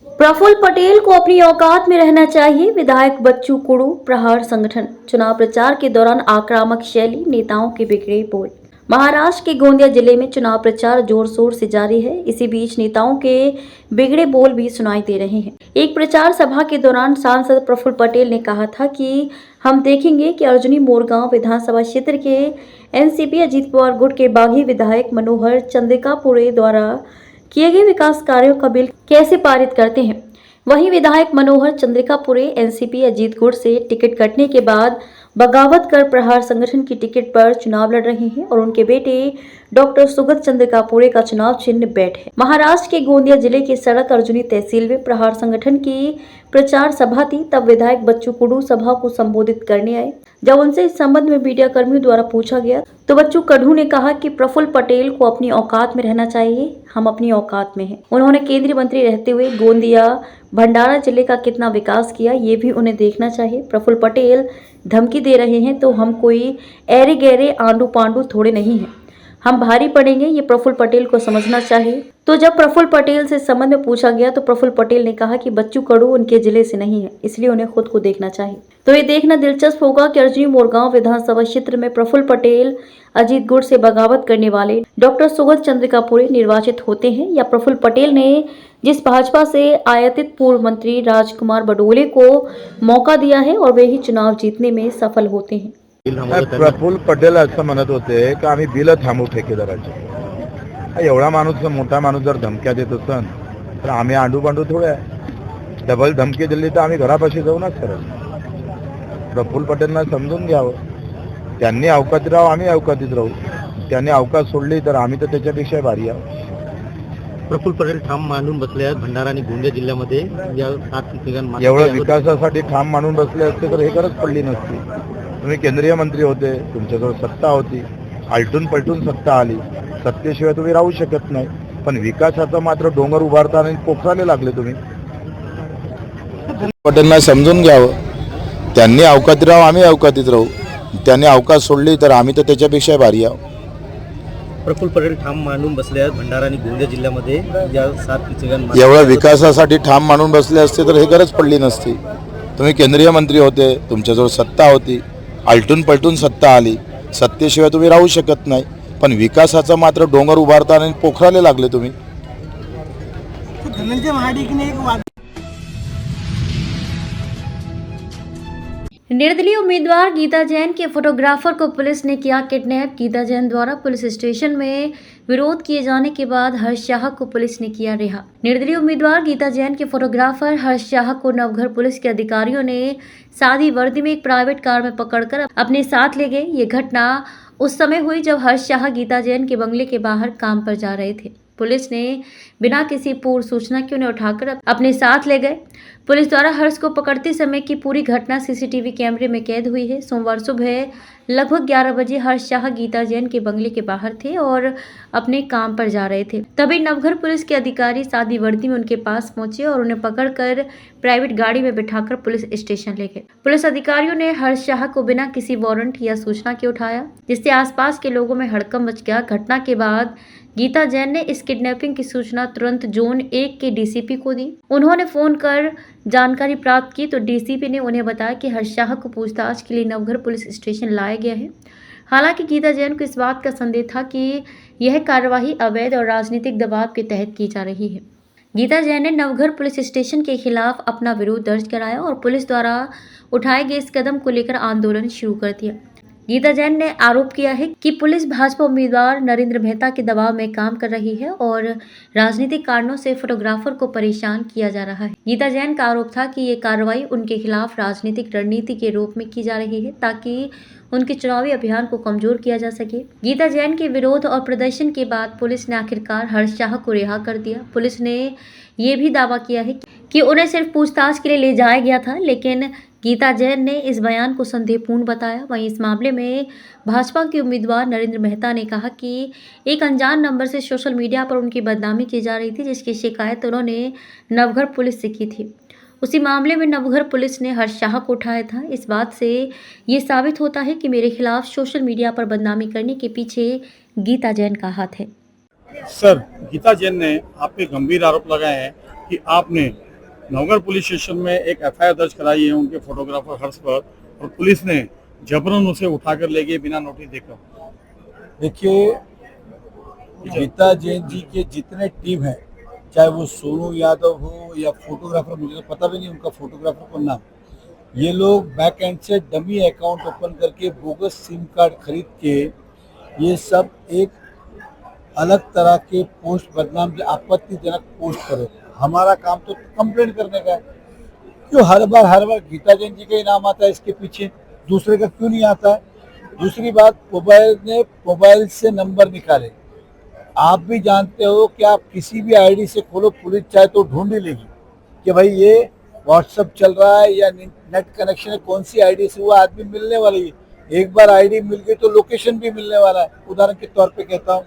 प्रफुल्ल पटेल को अपनी औकात में रहना चाहिए। विधायक बच्चू कुड़ू प्रहार संगठन। चुनाव प्रचार के दौरान आक्रामक शैली, नेताओं के बिगड़े बोल। महाराष्ट्र के गोंदिया जिले में चुनाव प्रचार जोर शोर से जारी है। इसी बीच नेताओं के बिगड़े बोल भी सुनाई दे रहे हैं। एक प्रचार सभा के दौरान सांसद प्रफुल्ल पटेल ने कहा था कि हम देखेंगे कि अर्जुनी मोरगांव विधानसभा क्षेत्र के एनसीपी अजीत पवार गुट के बागी विधायक मनोहर चंद्रिकापुरे द्वारा किए गए विकास कार्यों का बिल कैसे पारित करते हैं। वहीं विधायक मनोहर चंद्रिकापुरे एनसीपी अजीत गुट से टिकट कटने के बाद बगावत कर प्रहार संगठन की टिकट पर चुनाव लड़ रहे हैं और उनके बेटे डॉक्टर सुगत चंद्रिकापुरे का चुनाव चिन्ह बैट है। महाराष्ट्र के गोंदिया जिले की सड़क अर्जुनी तहसील में प्रहार संगठन की प्रचार सभा थी। तब विधायक बच्चू कुड़ू सभा को संबोधित करने आए। जब उनसे इस संबंध में मीडिया कर्मियों द्वारा पूछा गया तो बच्चू कुड़ू ने कहा कि प्रफुल्ल पटेल को अपनी औकात में रहना चाहिए। हम अपनी औकात में हैं। उन्होंने केंद्रीय मंत्री रहते हुए गोंदिया भंडारा जिले का कितना विकास किया, ये भी उन्हें देखना चाहिए। प्रफुल्ल पटेल धमकी दे रहे हैं तो हम कोई ऐरे गहरे आंडू पांडू थोड़े नहीं हैं। हम भारी पड़ेंगे, ये प्रफुल्ल पटेल को समझना चाहिए। तो जब प्रफुल्ल पटेल से संबंध में पूछा गया तो प्रफुल्ल पटेल ने कहा कि बच्चू कुड़ू उनके जिले से नहीं है, इसलिए उन्हें खुद को देखना चाहिए। तो ये देखना दिलचस्प होगा कि अर्जुनी मोरगांव विधानसभा क्षेत्र में प्रफुल्ल पटेल अजीत गुट से बगावत करने वाले डॉक्टर सुगत चंद्रिकापुरे निर्वाचित होते हैं या प्रफुल्ल पटेल ने जिस भाजपा से आयातित पूर्व मंत्री राजकुमार बडोले को मौका दिया है और वे ही चुनाव जीतने में सफल होते हैं। प्रफुल्ल पटेल असं म्हणत होते की आम्ही बिल थांबू ठेकेदाराचे। एवढा माणूस, मोठा माणूस जर धमक्या देत असन तर आम्ही आंडू पांडू थोडे आहे। डबल धमकी दिली तर आम्ही घरापाशी जाऊ ना सरळ। प्रफुल्ल पटेलना समजून घ्यावं, त्यांनी अवकातीत राहू, आम्ही अवकातीत राहू। त्यांनी अवकात सोडली तर आम्ही तर त्याच्यापेक्षा भारी आहोत। प्रफुल्ल पटेल ठाम मांडून बसले आहेत भंडारा आणि गोंदिया जिल्ह्यामध्ये। या 7 ठिकाणी एवढं विकासासाठी ठाम मांडून बसले असते तर हे गरज पडली नसती। तुम्ही केंद्रीय मंत्री होते, तुमच्याजवळ सत्ता होती, आलटून पलटून सत्ता आली। सत्तेशिवाय तुम्ही राहू शकत नाही, पण विकासाचा मात्र डोंगर उभारताना पोखरायला लागले तुम्ही। पटेलना समजून घ्यावं, त्यांनी अवकातीत राहू, आम्ही अवकातीत राहू। त्यांनी अवकात सोडली तर आम्ही तर त्याच्यापेक्षा भारी आहोत। प्रफुल्ल पटेल ठाम मांडून बसले आहेत भंडारा आणि गोंदिया जिल्ह्यामध्ये। या 7 ठिकाणी एवढ्या विकासासाठी ठाम मांडून बसले असते तर हे गरज पडली नसती। तुम्ही केंद्रीय मंत्री होते, तुमच्याजवळ सत्ता होती, आलटून पलटून सत्ता आली। सत्तेशिवाय तुम्ही राहू शकत नाही, पण विकासाचा मात्र डोंगर उभारताना पोखरायला लागले तुम्ही। धनंजय महाडिकने एक निर्दलीय उम्मीदवार गीता जैन के फोटोग्राफर को पुलिस ने किया किडनैप। गीता जैन द्वारा पुलिस स्टेशन में विरोध किए जाने के बाद हर्ष शाह को पुलिस ने किया रिहा। निर्दलीय उम्मीदवार गीता जैन के फोटोग्राफर हर्ष शाह को नवघर पुलिस के अधिकारियों ने सादी वर्दी में एक प्राइवेट कार में पकड़कर अपने साथ ले गए। ये घटना उस समय हुई जब हर्ष शाह गीता जैन के बंगले के बाहर काम पर जा रहे थे। पुलिस ने बिना किसी पूर्व सूचना के उन्हें उठाकर अपने साथ ले गए। पुलिस द्वारा हर्ष को पकड़ते समय की पूरी घटना सीसीटीवी कैमरे में कैद हुई है। सोमवार सुबह लगभग 11 बजे हर्ष शाह गीता जैन के बंगले के बाहर थे और अपने काम पर जा रहे थे। तभी नवघर पुलिस के अधिकारी सादी वर्दी में उनके पास पहुंचे और उन्हें पकड़कर प्राइवेट गाड़ी में बिठाकर पुलिस स्टेशन ले गए। पुलिस अधिकारियों ने हर्ष शाह को बिना किसी वारंट या सूचना के उठाया, जिससे आसपास के लोगों में हड़कंप मच गया। घटना के बाद गीता जैन ने इस किडनैपिंग की सूचना तुरंत जोन 1 के डीसीपी को दी। उन्होंने फोन कर जानकारी प्राप्त की तो डीसीपी ने उन्हें बताया कि हर्ष शाह को पूछताछ के लिए नवघर पुलिस स्टेशन लाया गया है। हालांकि गीता जैन को इस बात का संदेह था कि यह कार्यवाही अवैध और राजनीतिक दबाव के तहत की जा रही है। गीता जैन ने नवघर पुलिस स्टेशन के खिलाफ अपना विरोध दर्ज कराया और पुलिस द्वारा उठाए गए इस कदम को लेकर आंदोलन शुरू कर दिया। गीता जैन ने आरोप किया है कि पुलिस भाजपा उम्मीदवार नरेंद्र मेहता के दबाव में काम कर रही है और राजनीतिक कारणों से फोटोग्राफर को परेशान किया जा रहा है। गीता जैन का आरोप था कि ये कार्रवाई उनके खिलाफ राजनीतिक रणनीति के रूप में की जा रही है ताकि उनके चुनावी अभियान को कमजोर किया जा सके। गीता जैन के विरोध और प्रदर्शन के बाद पुलिस ने आखिरकार हर्ष शाह को रिहा कर दिया। पुलिस ने ये भी दावा किया है कि उन्हें सिर्फ पूछताछ के लिए ले जाया गया था, लेकिन गीता जैन ने इस बयान को संदेहपूर्ण बताया। वहीं इस मामले में भाजपा के उम्मीदवार नरेंद्र मेहता ने कहा कि एक अनजान नंबर से सोशल मीडिया पर उनकी बदनामी की जा रही थी, जिसकी शिकायत उन्होंने नवघर पुलिस से की थी। उसी मामले में नवघर पुलिस ने हर्ष शाह को उठाया था। इस बात से ये साबित होता है कि मेरे खिलाफ सोशल मीडिया पर बदनामी करने के पीछे गीता जैन का हाथ है। सर, गीता जैन ने आप पे गंभीर आरोप लगाए हैं कि आपने नवगढ़ पुलिस स्टेशन में एक एफआईआर दर्ज कराई है उनके फोटोग्राफर हर्ष पर, और पुलिस ने जबरन उसे उठाकर ले गई बिना नोटिस देकर। देखिए, गीता जैन जी के जितने टीम है, चाहे वो सोनू यादव हो या फोटोग्राफर, मुझे तो पता भी नहीं उनका फोटोग्राफर का नाम, ये लोग बैक एंड से डमी अकाउंट ओपन करके बोगस सिम कार्ड खरीद के ये सब एक अलग तरह के पोस्ट, बदनाम आपत्तिजनक पोस्ट करे। हमारा काम तो कंप्लेंट करने का है। क्यों हर बार गीता जैन जी का ही नाम आता है इसके पीछे, दूसरे का क्यों नहीं आता है? दूसरी बात, मोबाइल से नंबर निकाले। आप भी जानते हो कि आप किसी भी आईडी से खोलो, पुलिस चाहे तो ढूंढ ही लेगी कि भाई ये व्हाट्सएप चल रहा है या नेट कनेक्शन है, कौन सी आईडी से, वो आदमी मिलने वाली है। एक बार आईडी मिल गई तो लोकेशन भी मिलने वाला है। उदाहरण के तौर पे कहता हूँ,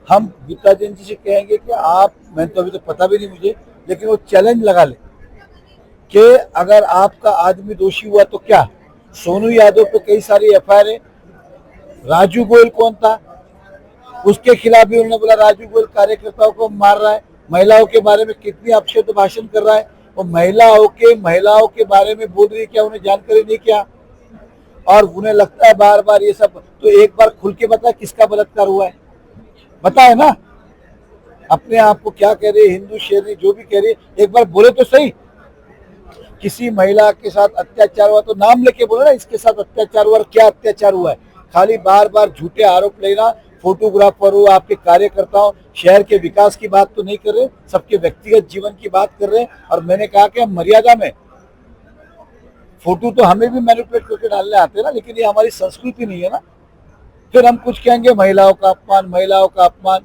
हम गीता जैन जी से कहेंगे कि आप, मैं तो अभी तो पता भी नहीं मुझे, लेकिन वो चैलेंज लगा ले कि अगर आपका आदमी दोषी हुआ तो क्या। सोनू यादव पे कई सारी एफआईआर है। राजू गोयल कौन था, उसके खिलाफ भी उन्होंने बोला राजू गोयल कार्यकर्ताओं को मार रहा है, महिलाओं के बारे में कितनी अपशब्द भाषण कर रहा है, और महिलाओं के बारे में बोल रही है, क्या उन्हें जानकारी नहीं क्या? और उन्हें लगता है बार बार ये सब, तो एक बार खुल के बता किसका बलात्कार हुआ है, बताए ना। अपने आप को क्या कह रही है, हिंदू शेरनी जो भी कह रही है, एक बार बोले तो सही। किसी महिला के साथ अत्याचार हुआ तो नाम लेके बोले ना, इसके साथ अत्याचार हुआ, क्या अत्याचार हुआ है। खाली बार बार झूठे आरोप लेना। फोटोग्राफर हो, आपके कार्यकर्ता हो, शहर के विकास की बात तो नहीं कर रहे, सबके व्यक्तिगत जीवन की बात कर रहे हैं। और मैंने कहा कि हम मर्यादा में, फोटो तो हमें भी मैनिपुलेट करके डालने आते हैं ना, लेकिन ये हमारी संस्कृति नहीं है ना। फिर हम कुछ कहेंगे महिलाओं का अपमान।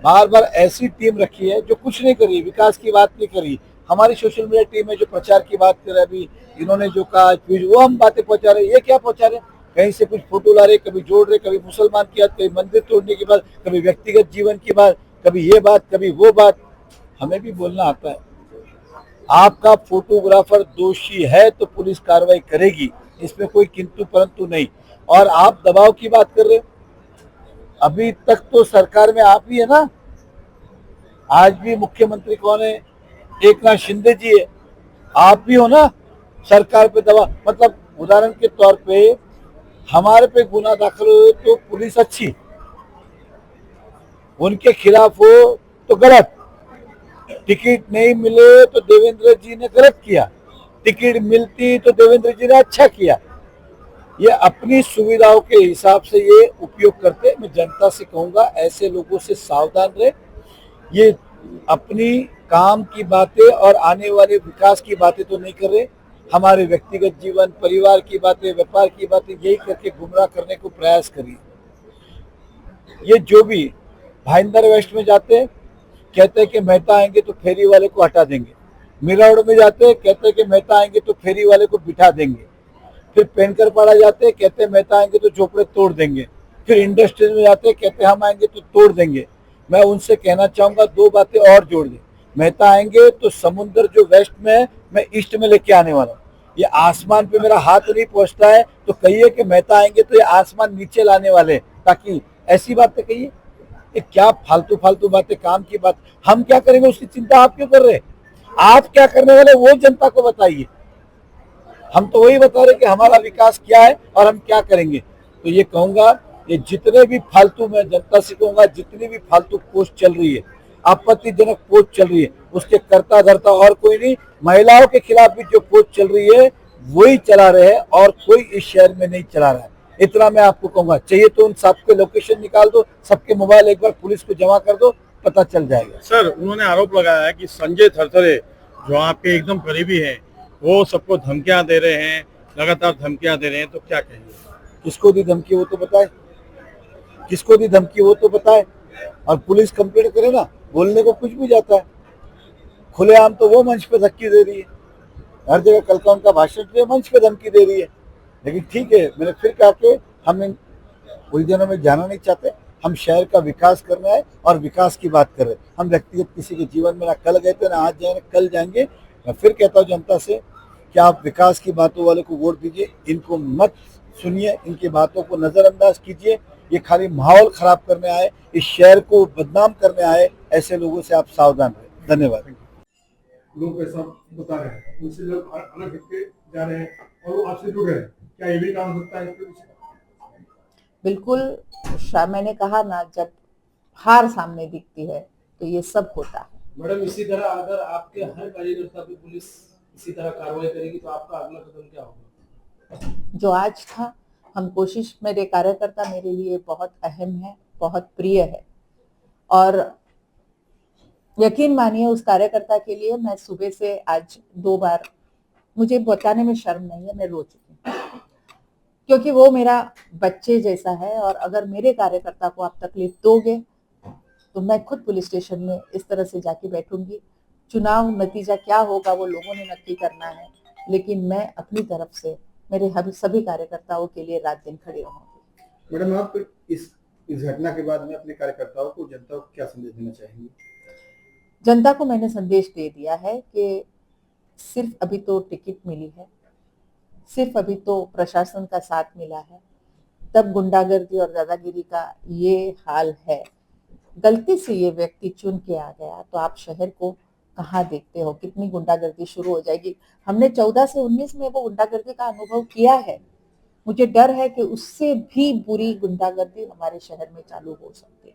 बार बार ऐसी टीम रखी है जो कुछ नहीं करी, विकास की बात नहीं करी। हमारी सोशल मीडिया टीम है जो प्रचार की बात कर रहे, अभी इन्होंने जो कहा वो हम बातें पहुंचा रहे। ये क्या पहुंचा रहे, कहीं से कुछ फोटो ला रहे, कभी जोड़ रहे, कभी मुसलमान की बात, कभी मंदिर तोड़ने की बात, कभी व्यक्तिगत जीवन की बात, कभी ये बात, कभी वो बात। हमें भी बोलना आता है। आपका फोटोग्राफर दोषी है तो पुलिस कार्रवाई करेगी, इसमें कोई किंतु परंतु नहीं। और आप दबाव की बात कर रहे हो, अभी तक तो सरकार में आप ही है ना, आज भी मुख्यमंत्री कौन है, एकनाथ शिंदे जी है, आप भी हो ना। सरकार पे दबाव, मतलब उदाहरण के तौर पे हमारे पे गुना दाखिल हो तो पुलिस अच्छी, उनके खिलाफ हो तो गलत। टिकट नहीं मिले तो देवेंद्र जी ने गलत किया, टिकट मिलती तो देवेंद्र जी ने अच्छा किया। ये अपनी सुविधाओं के हिसाब से ये उपयोग करते। मैं जनता से कहूंगा ऐसे लोगों से सावधान रहे। ये अपनी काम की बातें और आने वाले विकास की बातें तो नहीं कर रहे, हमारे व्यक्तिगत जीवन, परिवार की बातें, व्यापार की बातें, यही करके गुमराह करने को प्रयास करिए। ये जो भी भाईंदर वेस्ट में जाते हैं, कहते हैं कि मेहता आएंगे तो फेरी वाले को हटा देंगे। मीरा रोड में जाते हैं, कहते हैं कि मेहता आएंगे तो फेरी वाले को बिठा देंगे। फिर पेनकर पाड़ा जाते हैं, कहते हैं मेहता आएंगे तो झोपड़े तोड़ देंगे। फिर इंडस्ट्रीज में जाते हैं, कहते हैं हम आएंगे तो तोड़ देंगे। मैं उनसे कहना चाहूंगा दो बातें और जोड़ दें। मेहता आएंगे तो समुद्र जो वेस्ट में है मैं ईस्ट में लेके आने वाला हूँ। ये आसमान पे मेरा हाथ नहीं पहुंचता है तो कहिए कि मेहता आएंगे तो ये आसमान नीचे लाने वाले, ताकि ऐसी बातें कहिए। ये क्या फालतू बातें, काम की बात। हम क्या करेंगे उसकी चिंता आप क्यों कर रहे हैं? आप क्या करने वाले वो जनता को बताइए। हम तो वही बता रहे कि हमारा विकास क्या है और हम क्या करेंगे। तो ये कहूंगा, ये जितने भी फालतू, मैं जनता से कहूंगा, जितनी भी फालतू पोस्ट चल रही है, आपत्तिजनक पोस्ट चल रही है, उसके कर्ता धर्ता और कोई नहीं। महिलाओं के खिलाफ भी जो पोस्ट चल रही है वही चला रहे हैं और कोई इस शहर में नहीं चला रहा है। इतना मैं आपको कहूंगा। चाहिए तो उन सबके लोकेशन निकाल दो, सबके मोबाइल एक बार पुलिस को जमा कर दो, पता चल जाएगा। सर, उन्होंने आरोप लगाया है कि संजय थरथरे जो आपके एकदम करीबी हैं, वो सबको धमकियां दे रहे हैं, लगातार धमकियां दे रहे हैं, तो क्या कहेंगे? किसको दी धमकी वो तो बताए, किसको दी धमकी वो तो बताए। और पुलिस कंप्लेंट करे ना, बोलने को कुछ भी जाता है। खुलेआम तो वो मंच पे धमकी दे रही है, हर जगह कल का उनका भाषण पे मंच पे धमकी दे रही है। लेकिन ठीक है, मैंने फिर कहा कि हम इन उलझनों में जाना नहीं चाहते। हम शहर का विकास करना है और विकास की बात कर रहे हैं। हम व्यक्तिगत किसी के जीवन में ना कल गए थे, ना आज जाएंगे, कल जाएंगे। मैं फिर कहता हूँ जनता से कि आप विकास की बातों वाले को वोट दीजिए, इनको मत सुनिए, इनकी बातों को नजरअंदाज कीजिए। ये खाली माहौल खराब करने आए, इस शहर को बदनाम करने आए, ऐसे लोगों से आप सावधान रहें। धन्यवाद। लोग ऐसा बता रहे हैं, उनसे लोग अलग हटके जा रहे हैं और वो आपसे जुड़ रहे हैं, क्या ये भी काम हो सकता है इसके पीछे? बिल्कुल। मैंने कहा ना, जब हार सामने दिखती है तो ये सब होता है। मैडम, इसी तरह अगर आपके हर कार्यकर्ता पे पुलिस इसी तरह कार्रवाई करेगी तो आपका अगला कदम क्या होगा? जो आज था, हम कोशिश, मेरे कार्यकर्ता मेरे लिए बहुत अहम है, बहुत प्रिय है, और यकीन मानिए उस कार्यकर्ता के लिए मैं सुबह से आज 2 बार, मुझे बताने में शर्म नहीं है, मैं रो चुकी हूँ, क्योंकि वो मेरा बच्चे जैसा है। और अगर मेरे कार्यकर्ता को आप तकलीफ दोगे तो मैं खुद पुलिस स्टेशन में इस तरह से जाके बैठूंगी। चुनाव नतीजा क्या होगा वो लोगों ने नक्की करना है, लेकिन मैं अपनी तरफ से मेरे हम सभी कार्यकर्ताओं के लिए रात दिन खड़ी रहूंगी। मैडम, आप इस घटना के बाद में अपने कार्यकर्ताओं को, जनता को क्या संदेश देना चाहेंगे? जनता को मैंने संदेश दे दिया है कि सिर्फ अभी तो टिकट मिली है, सिर्फ अभी तो प्रशासन का साथ मिला है, तब गुंडागर्दी और दादागिरी का ये हाल है। गलती से ये व्यक्ति चुन के आ गया तो आप शहर को कहाँ देखते हो, कितनी गुंडागर्दी शुरू हो जाएगी। हमने 14 से 19 में वो गुंडागर्दी का अनुभव किया है। मुझे डर है कि उससे भी बुरी गुंडागर्दी हमारे शहर में चालू हो सकती है।